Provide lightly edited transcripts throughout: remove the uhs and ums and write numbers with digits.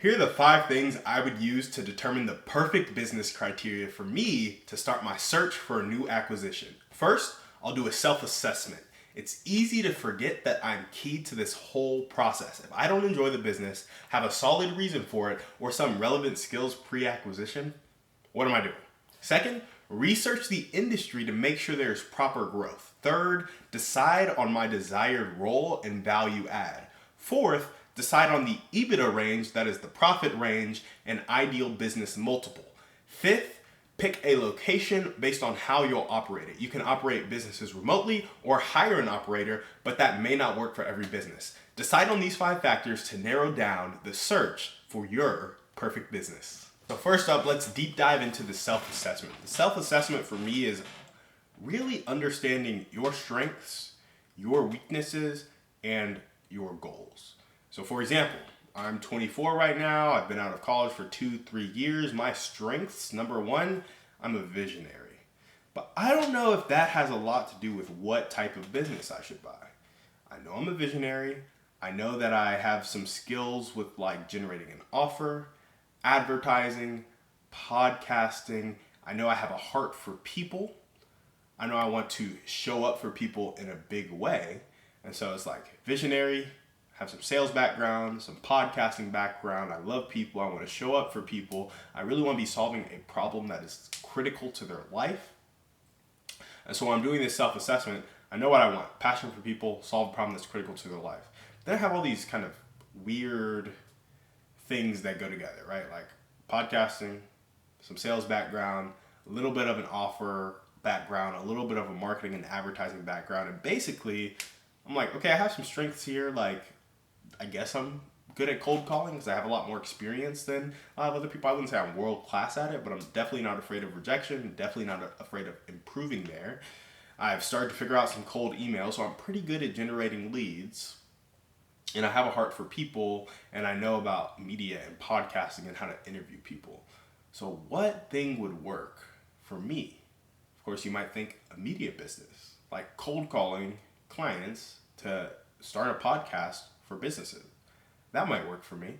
Here are the 5 things I would use to determine the perfect business criteria for me to start my search for a new acquisition. First, I'll do a self-assessment. It's easy to forget that I'm key to this whole process. If I don't enjoy the business, have a solid reason for it, or some relevant skills pre-acquisition, what am I doing? Second, research the industry to make sure there's proper growth. Third, decide on my desired role and value add. Fourth, decide on the EBITDA range, that is the profit range, and ideal business multiple. Fifth, pick a location based on how you'll operate it. You can operate businesses remotely or hire an operator, but that may not work for every business. Decide on these 5 factors to narrow down the search for your perfect business. So first up, let's deep dive into the self-assessment. The self-assessment for me is really understanding your strengths, your weaknesses, and your goals. So for example, I'm 24 right now. I've been out of college for 2-3 years. My strengths, number 1, I'm a visionary. But I don't know if that has a lot to do with what type of business I should buy. I know I'm a visionary. I know that I have some skills with like generating an offer, advertising, podcasting. I know I have a heart for people. I know I want to show up for people in a big way. And so it's like visionary, have some sales background, some podcasting background. I love people. I want to show up for people. I really want to be solving a problem that is critical to their life. And so when I'm doing this self-assessment, I know what I want. Passion for people, solve a problem that's critical to their life. Then I have all these kind of weird things that go together, right? Like podcasting, some sales background, a little bit of an offer background, a little bit of a marketing and advertising background. And basically, I'm like, okay, I have some strengths here. Like, I guess I'm good at cold calling because I have a lot more experience than a lot of other people. I wouldn't say I'm world class at it, but I'm definitely not afraid of rejection, definitely not afraid of improving there. I've started to figure out some cold emails, so I'm pretty good at generating leads. And I have a heart for people, and I know about media and podcasting and how to interview people. So what thing would work for me? Of course, you might think a media business, like cold calling clients to start a podcast for businesses. That might work for me.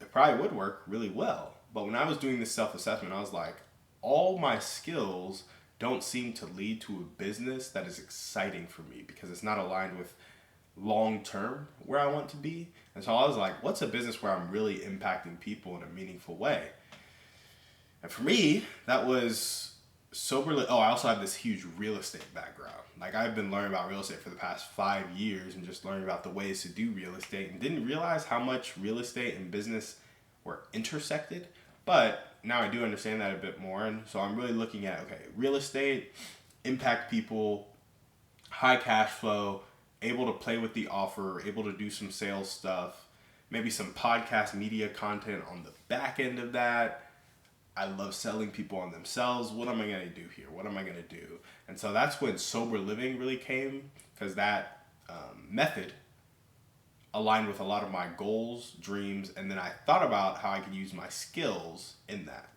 It probably would work really well. But when I was doing this self-assessment, I was like, all my skills don't seem to lead to a business that is exciting for me because it's not aligned with long-term where I want to be. And so I was like, what's a business where I'm really impacting people in a meaningful way? And for me, that was soberly. Oh, I also have this huge real estate background. Like I've been learning about real estate for the past 5 years and just learning about the ways to do real estate and didn't realize how much real estate and business were intersected. But now I do understand that a bit more. And so I'm really looking at, okay, real estate, impact people, high cash flow, able to play with the offer, able to do some sales stuff, maybe some podcast media content on the back end of that. I love selling people on themselves. What am I going to do here? What am I going to do? And so that's when sober living really came, because that method aligned with a lot of my goals, dreams, and then I thought about how I could use my skills in that.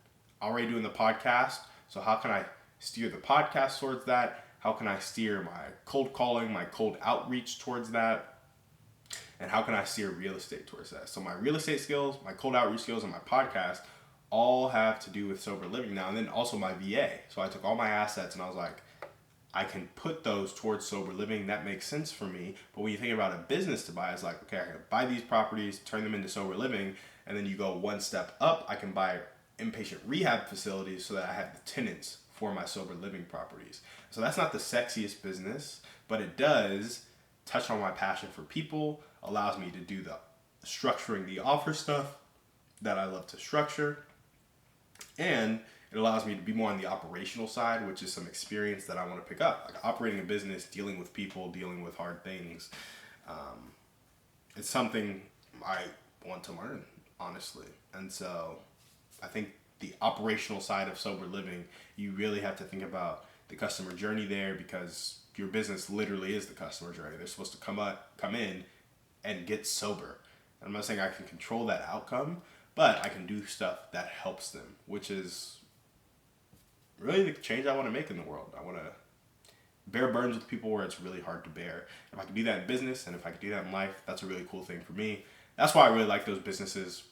Already doing the podcast, so how can I steer the podcast towards that? How can I steer my cold calling, my cold outreach towards that? And how can I steer real estate towards that? So my real estate skills, my cold outreach skills, and my podcast all have to do with sober living now. And then also my VA. So I took all my assets and I was like, I can put those towards sober living. That makes sense for me. But when you think about a business to buy, it's like, okay, I can buy these properties, turn them into sober living. And then you go one step up. I can buy inpatient rehab facilities so that I have the tenants for my sober living properties. So that's not the sexiest business, but it does touch on my passion for people, allows me to do the structuring the offer stuff that I love to structure. And it allows me to be more on the operational side, which is some experience that I want to pick up. Like operating a business, dealing with people, dealing with hard things. It's something I want to learn, honestly. And so I think the operational side of sober living, you really have to think about the customer journey there, because your business literally is the customer journey. They're supposed to come in and get sober. And I'm not saying I can control that outcome, but I can do stuff that helps them, which is really the change I want to make in the world. I want to bear burdens with people where it's really hard to bear. If I can do that in business and if I can do that in life, that's a really cool thing for me. That's why I really like those businesses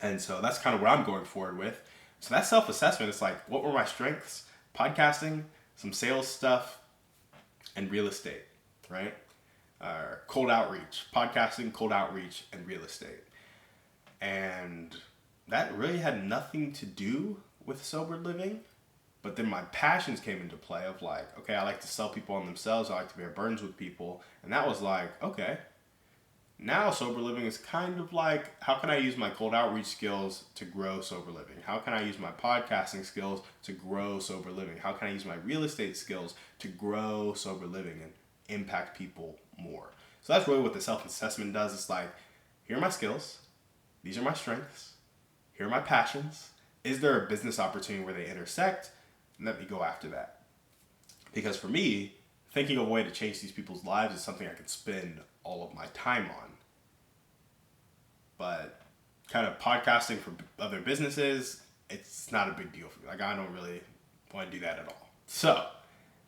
And so that's kind of what I'm going forward with. So that self-assessment is like, what were my strengths? Podcasting, some sales stuff, and real estate, right? Cold outreach, podcasting, cold outreach, and real estate. And that really had nothing to do with sober living. But then my passions came into play of like, okay, I like to sell people on themselves. I like to bear burdens with people. And that was like, okay, now sober living is kind of like, how can I use my cold outreach skills to grow sober living? How can I use my podcasting skills to grow sober living? How can I use my real estate skills to grow sober living and impact people more? So that's really what the self-assessment does. It's like, here are my skills. These are my strengths. Here are my passions. Is there a business opportunity where they intersect? Let me go after that. Because for me, thinking of a way to change these people's lives is something I could spend all of my time on. But kind of podcasting for other businesses, it's not a big deal for me. Like, I don't really want to do that at all. So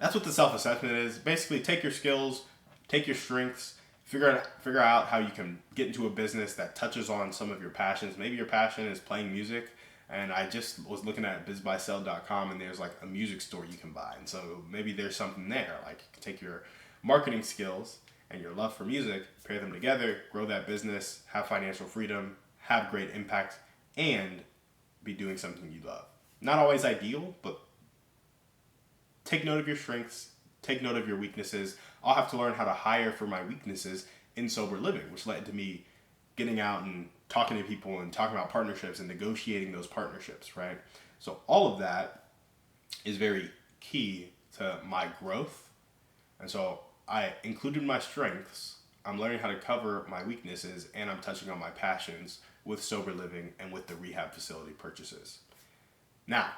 that's what the self-assessment is. Basically, take your skills, take your strengths, figure out how you can get into a business that touches on some of your passions. Maybe your passion is playing music. And I just was looking at bizbuysell.com, and there's like a music store you can buy. And so maybe there's something there. Like, you can take your marketing skills and your love for music, pair them together, grow that business, have financial freedom, have great impact, and be doing something you love. Not always ideal, but take note of your strengths, take note of your weaknesses. I'll have to learn how to hire for my weaknesses in sober living, which led to me getting out and talking to people and talking about partnerships and negotiating those partnerships, right? So all of that is very key to my growth. And so I included my strengths. I'm learning how to cover my weaknesses, and I'm touching on my passions with sober living and with the rehab facility purchases. Now,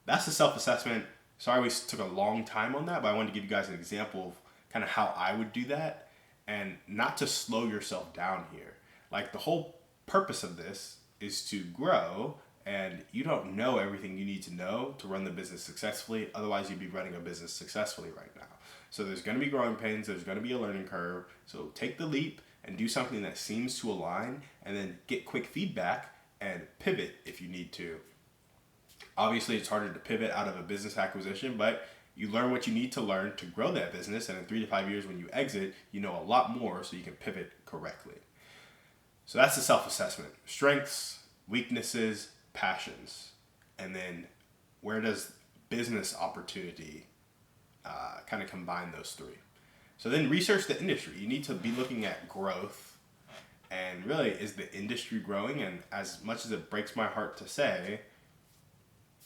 that's the self-assessment. Sorry we took a long time on that, but I wanted to give you guys an example of kind of how I would do that, and not to slow yourself down here. Like, the whole purpose of this is to grow, and you don't know everything you need to know to run the business successfully. Otherwise, you'd be running a business successfully right now. So there's going to be growing pains. There's going to be a learning curve. So take the leap and do something that seems to align, and then get quick feedback and pivot if you need to. Obviously, it's harder to pivot out of a business acquisition, but you learn what you need to learn to grow that business. And in 3 to 5 years when you exit, you know a lot more so you can pivot correctly. So that's the self-assessment. Strengths, weaknesses, passions. And then where does business opportunity kind of combine those three? So then research the industry. You need to be looking at growth. And really, is the industry growing? And as much as it breaks my heart to say,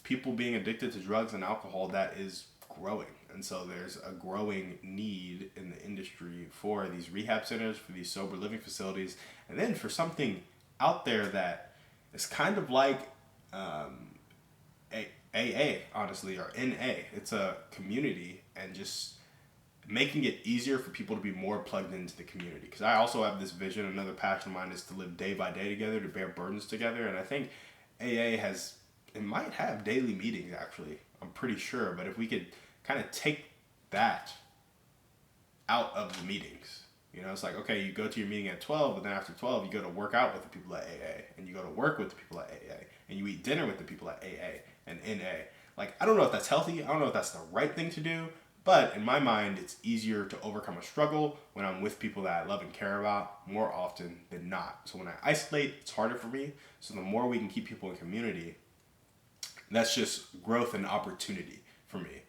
people being addicted to drugs and alcohol, that is growing. And so there's a growing need in the industry for these rehab centers, for these sober living facilities, and then for something out there that is kind of like AA, honestly, or NA. It's a community, and just making it easier for people to be more plugged into the community. Because I also have this vision, another passion of mine is to live day by day together, to bear burdens together, and I think AA it might have daily meetings, actually. I'm pretty sure, but if we could kind of take that out of the meetings. You know, it's like, okay, you go to your meeting at 12, but then after 12, you go to work out with the people at AA, and you go to work with the people at AA, and you eat dinner with the people at AA and NA. Like, I don't know if that's healthy. I don't know if that's the right thing to do, but in my mind, it's easier to overcome a struggle when I'm with people that I love and care about more often than not. So when I isolate, it's harder for me. So the more we can keep people in community, that's just growth and opportunity for me.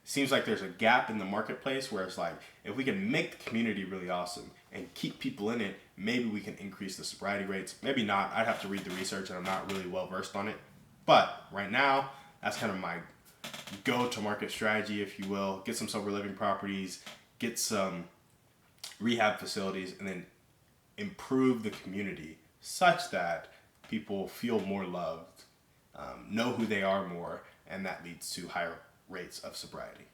Seems like there's a gap in the marketplace where it's like, if we can make the community really awesome and keep people in it, maybe we can increase the sobriety rates. Maybe not. I'd have to read the research, and I'm not really well versed on it. But right now, that's kind of my go-to-market strategy, if you will. Get some sober living properties, get some rehab facilities, and then improve the community such that people feel more loved, know who they are more, and that leads to higher rates of sobriety.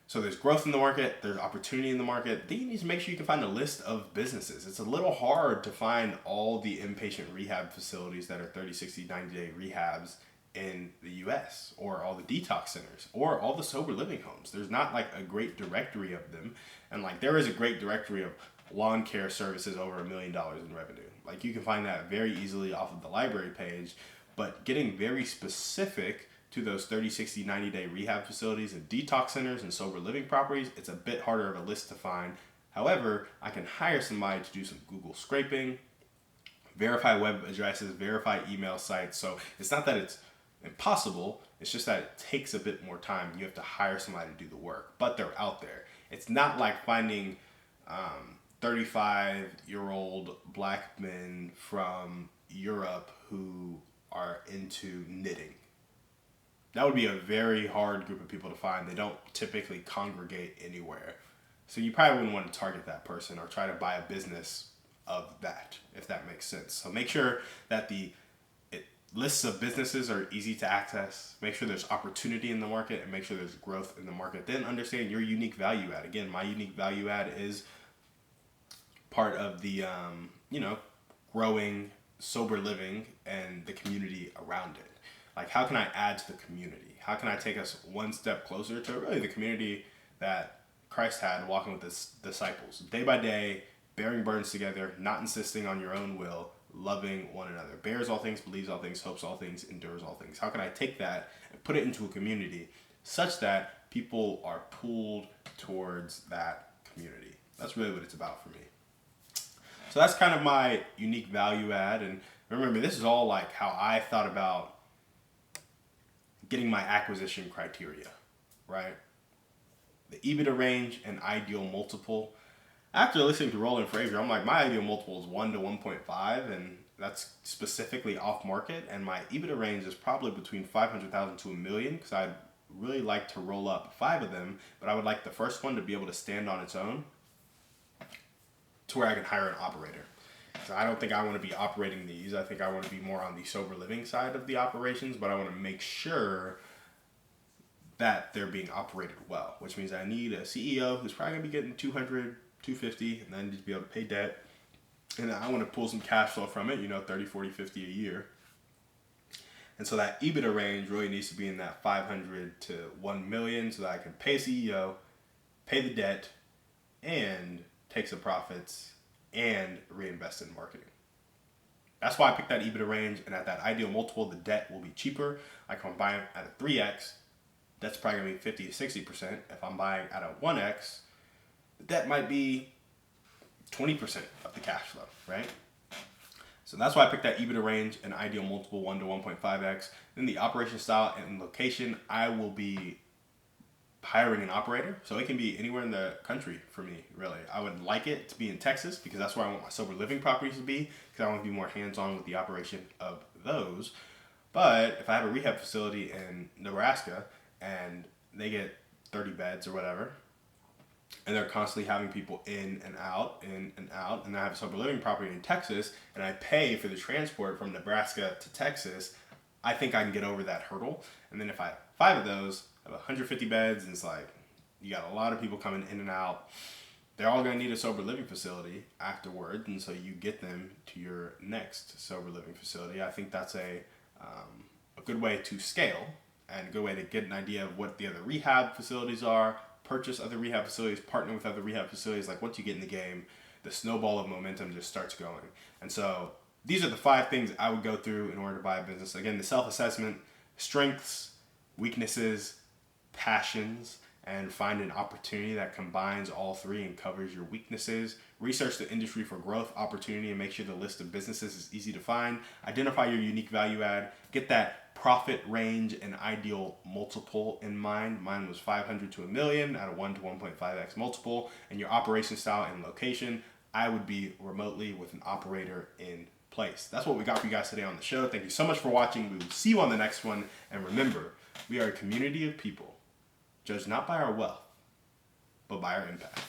So there's growth in the market, there's opportunity in the market. Then you need to make sure you can find a list of businesses. It's a little hard to find all the inpatient rehab facilities that are 30, 60, 90-day rehabs in the US, or all the detox centers, or all the sober living homes. There's not like a great directory of them. And like, there is a great directory of lawn care services over $1 million in revenue. Like you can find that very easily off of the library page, but getting very specific to those 30, 60, 90-day rehab facilities and detox centers and sober living properties, it's a bit harder of a list to find. However, I can hire somebody to do some Google scraping, verify web addresses, verify email sites. So it's not that it's impossible, it's just that it takes a bit more time. You have to hire somebody to do the work, but they're out there. It's not like finding 35-year-old black men from Europe who are into knitting. That would be a very hard group of people to find. They don't typically congregate anywhere. So you probably wouldn't want to target that person or try to buy a business of that, if that makes sense. So make sure that the lists of businesses are easy to access. Make sure there's opportunity in the market and make sure there's growth in the market. Then understand your unique value add. Again, my unique value add is part of the, growing sober living and the community around it. Like, how can I add to the community? How can I take us one step closer to really the community that Christ had walking with his disciples, day by day, bearing burdens together, not insisting on your own will, loving one another, bears all things, believes all things, hopes all things, endures all things. How can I take that and put it into a community such that people are pulled towards that community? That's really what it's about for me. So that's kind of my unique value add. And remember, this is all like how I thought about getting my acquisition criteria, right? The EBITDA range and ideal multiple. After listening to Roland Frazier, I'm like, my ideal multiple is 1 to 1.5, and that's specifically off market. And my EBITDA range is probably between 500,000 to $1 million, because I'd really like to roll up 5 of them, but I would like the first one to be able to stand on its own to where I can hire an operator. So I don't think I want to be operating these. I think I want to be more on the sober living side of the operations, but I want to make sure that they're being operated well, which means I need a CEO who's probably going to be getting 200, 250, and then I need to be able to pay debt. And I want to pull some cash flow from it, 30, 40, 50 a year. And so that EBITDA range really needs to be in that 500 to 1 million so that I can pay a CEO, pay the debt, and take some profits and reinvest in marketing. That's why I picked that EBITDA range, and at that ideal multiple, the debt will be cheaper. Like if I'm buying at a 3x, that's probably going to be 50 to 60%. If I'm buying at a 1x, the debt might be 20% of the cash flow, right? So that's why I picked that EBITDA range and ideal multiple 1 to 1.5x. Then the operation style and location, I will be hiring an operator. So it can be anywhere in the country for me, really. I would like it to be in Texas because that's where I want my sober living properties to be, because I want to be more hands-on with the operation of those. But if I have a rehab facility in Nebraska and they get 30 beds or whatever, and they're constantly having people in and out, and I have a sober living property in Texas, and I pay for the transport from Nebraska to Texas, I think I can get over that hurdle. And then if I have 5 of those, I have 150 beds, and it's like, you got a lot of people coming in and out. They're all going to need a sober living facility afterward, and so you get them to your next sober living facility. I think that's a good way to scale and a good way to get an idea of what the other rehab facilities are, purchase other rehab facilities, partner with other rehab facilities. Like once you get in the game, the snowball of momentum just starts going. And so these are the 5 things I would go through in order to buy a business. Again, the self-assessment, strengths, weaknesses, passions, and find an opportunity that combines all 3 and covers your weaknesses. Research the industry for growth opportunity and make sure the list of businesses is easy to find. Identify your unique value add. Get that profit range and ideal multiple in mind. Mine was 500 to $1 million at a 1 to 1.5x multiple. And your operation style and location, I would be remotely with an operator in place. That's what we got for you guys today on the show. Thank you so much for watching. We will see you on the next one. And remember, we are a community of people judged not by our wealth, but by our impact.